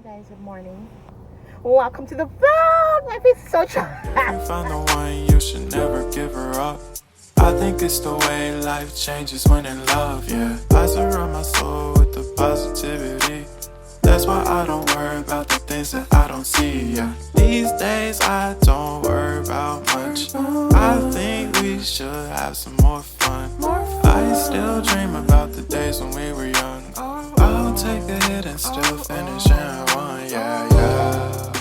Guys, good morning. Welcome to the vlog. Life is so trash. If you find the one, you should never give her up. I think it's the way life changes when in love, yeah. I surround my soul with the positivity. That's why I don't worry about the things that I don't see, yeah. These days I don't worry about much. I think we should have some more fun. I still dream about the days when we were young. I'll take a hit and still finish in one, yeah, yeah.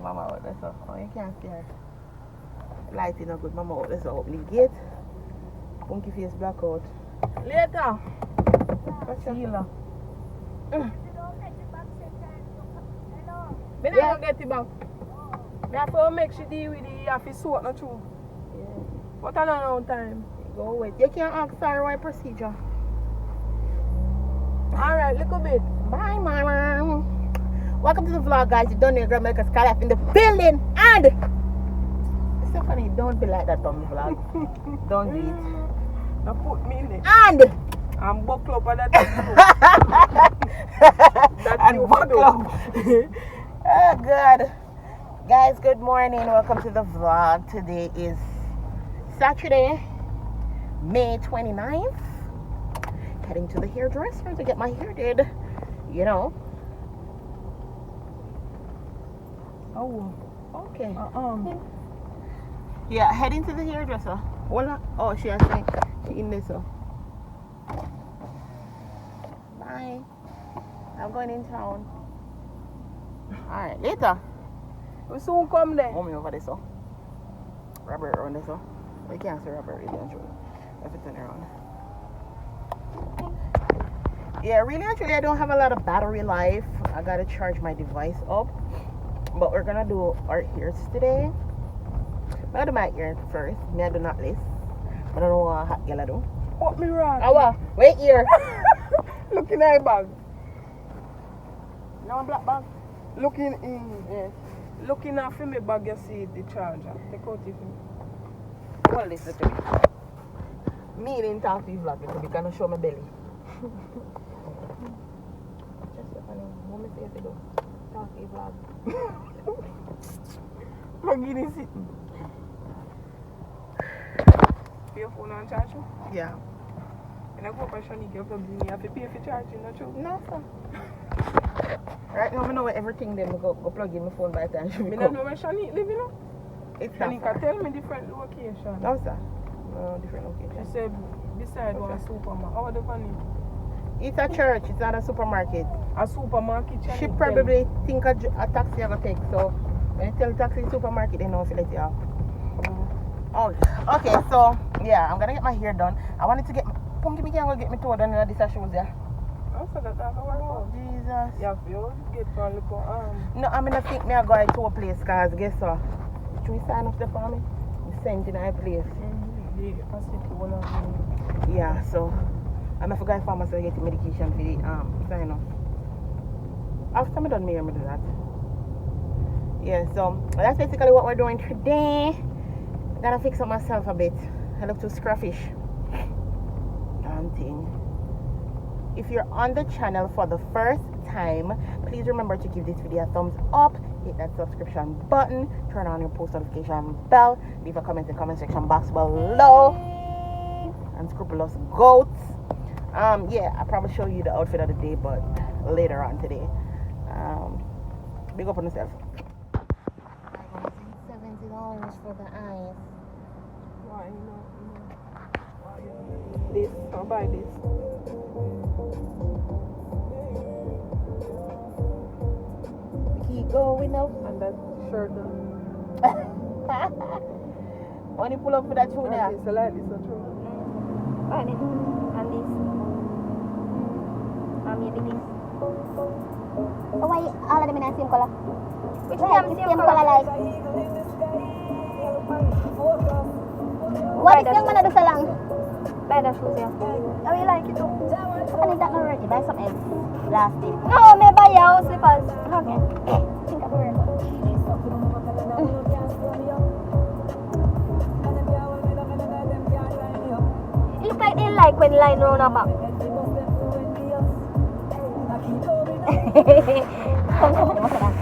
Mama out there, so you can't see her. Light is not good. Mama out there, so open the gate. Punki face blackout. Later. What's your healer? Me not get it back. Me have to make she deal with it. You have to sort not true. Yeah. But I don't know time. Go wait. You can't ask her why procedure. Alright, little bit. Bye, mama. Welcome to the vlog, guys. You don't know your girl MelicaSkylife in the building. And it's so funny. Don't be like that on the vlog. Don't do it. Now put me in it. And I'm buckle up on that. and buckle up. Oh, God. Guys, good morning. Welcome to the vlog. Today is Saturday, May 29th. Heading to the hairdresser to get my hair did. You know. Oh, okay. Yeah, heading to the hairdresser. Well, oh, she has like, she in this. So. Bye. I'm going in town. Alright, later. We soon come there. Mommy over there, so. Robert around there, so. We can't see Robert really and truly. If it's turn around. Yeah, really and truly, I don't have a lot of battery life. I gotta charge my device up. But we're gonna do our ears today. I'm gonna do my ears first. Me, I do not list. I don't know what hot girl I do. What me wrong? Awa, wait here. Look in my bag. No black bag. Looking in. Yes. Looking after my bag, you see the charger. Take out it. Well, listen to me. Me didn't talk to you vlog because we gonna show my belly. Just so funny. What me say if you do? Talk to you vlog. I'm getting sitting. Your phone on charge? Yeah. And I go up and Shanique, you have to pay for charging, not true? No, sir. Right now, I know everything then go plug in my phone by the time she I come. don't know where Shanique live, you know? It's not Shanique far. tell me different location. No, sir. No, different She location. said beside one supermarket. How the funny? It's a church. It's not a supermarket. A supermarket. She probably think a taxi I gonna take. So when you tell taxi supermarket, they know if you let you off. Oh, okay. So yeah, I'm gonna get my hair done. I wanted to get. Punki, me can't go get me toe done in these shoes there. I said that don't work out. Jesus. You have to get one little No, I'm gonna think me I go to a place, cause guess what? Should we sign up there for me? The same thing I place. Yeah, so I'm gonna go to the pharmacy and get the medication for the sign up. After I'm done, me do that. Yeah, so that's basically what we're doing today. I gotta fix up myself a bit. I look too scruffish. Damn thing. If you're on the channel for the first time, please remember to give this video a thumbs up, hit that subscription button, turn on your post notification bell, leave a comment in the comment section box below. Unscrupulous goats. Yeah, I'll probably show you the outfit of the day, but later on today. Big up on yourself. $70 for the eyes. Why not? This, I'll buy this. Keep going up. And that shirt. When you pull up for that shoe there. It's like this, so true. And this. Maybe this. So why all of them in the same color? Which same color like? What is yung man na doon sa lang? Buy the shoes, yeah. Oh, you like it too? I need that already. Buy some else. Last day. No, may buy yaw slippers. Okay. Think I'm wearing it. It look like they like when line round her back. Come, what's that?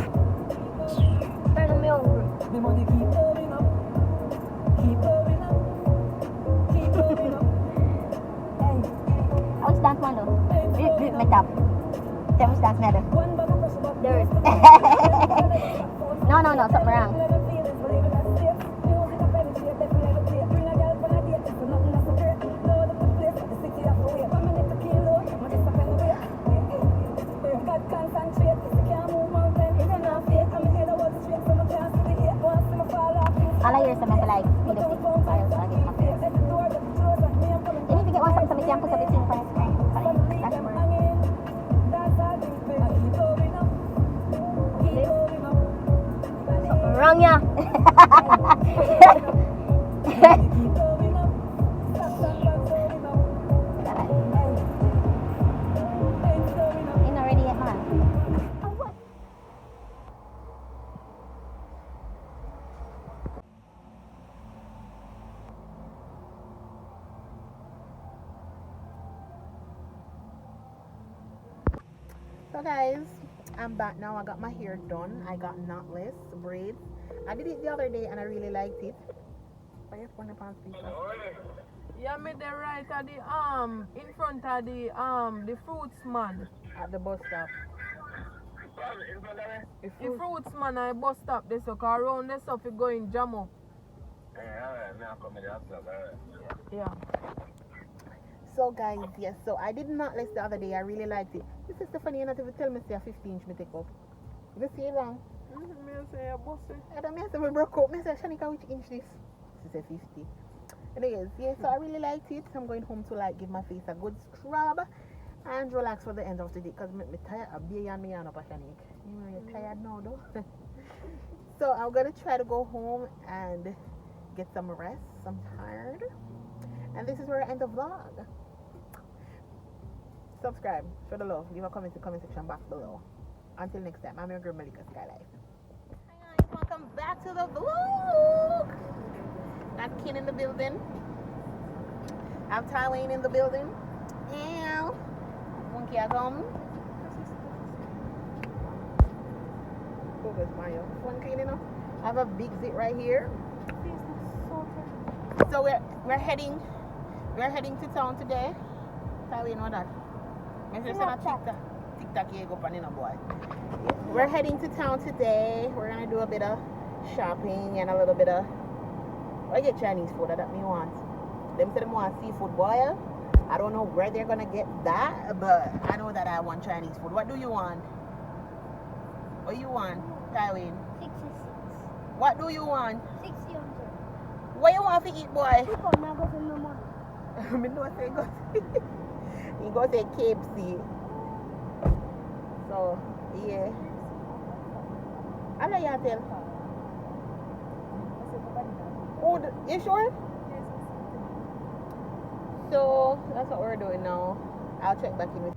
Pero me hungry. The money keep going up. Keep going up. Keep going up. Hey, Which dance man though? Rip me top. Tell me which dance me do. one bag of pressure, but Dirt. No, something wrong. All I hear is something like speed up it. Or else I'll get happy. You need to get one something so we can put up it in front of the screen. Sorry, that's the word. Something wrong, yeah. Ain't not ready yet, man. So guys, I'm back now. I got my hair done. I got knotless braids. I did it the other day and I really liked it. Why you putting it on speaker? Yeah, me the right at the in front of the fruits man. At the bus stop. The fruits man I bus stop this so car around this stuff it going jam up. Yeah. So guys, yes, so I did knotless the other day. I really liked it. This is Stephanie, you not even tell me say a 50-inch me take up. You see it long? Me say a bus it. I don't say we broke up. Me say Shanika, which inch this? She said 50. Anyways, yeah, so I really liked it. I'm going home to like give my face a good scrub and relax for the end of the day because me tired of being on me and up a Shanik. You know you're tired now though. So I'm gonna try to go home and get some rest. I'm tired. And this is where I end the vlog. Subscribe, show the love, leave a comment in the comment section box below. Until next time, I'm your girl MelicaSkylife. Hi guys, welcome back to the vlog. Got Ken in the building. I'm Thailand in the building. And Punki at home. Focus, Mario. Punki, you know. I have a big zit right here. So we're heading to town today. How we know that? TikTok you go pan in a boy. We're heading to town today. We're gonna do a bit of shopping and a little bit of I get Chinese food that me want. Them say them want seafood boy. I don't know where they're gonna get that, but I know that I want Chinese food. What do you want? What you want, Tywin? 66. What do you want? 600. What you want to eat, boy? You come now go for no money. Me know say go. You go say KFC. So yeah. I know you tell. Oh, you sure? So that's what we're doing now. I'll check back in with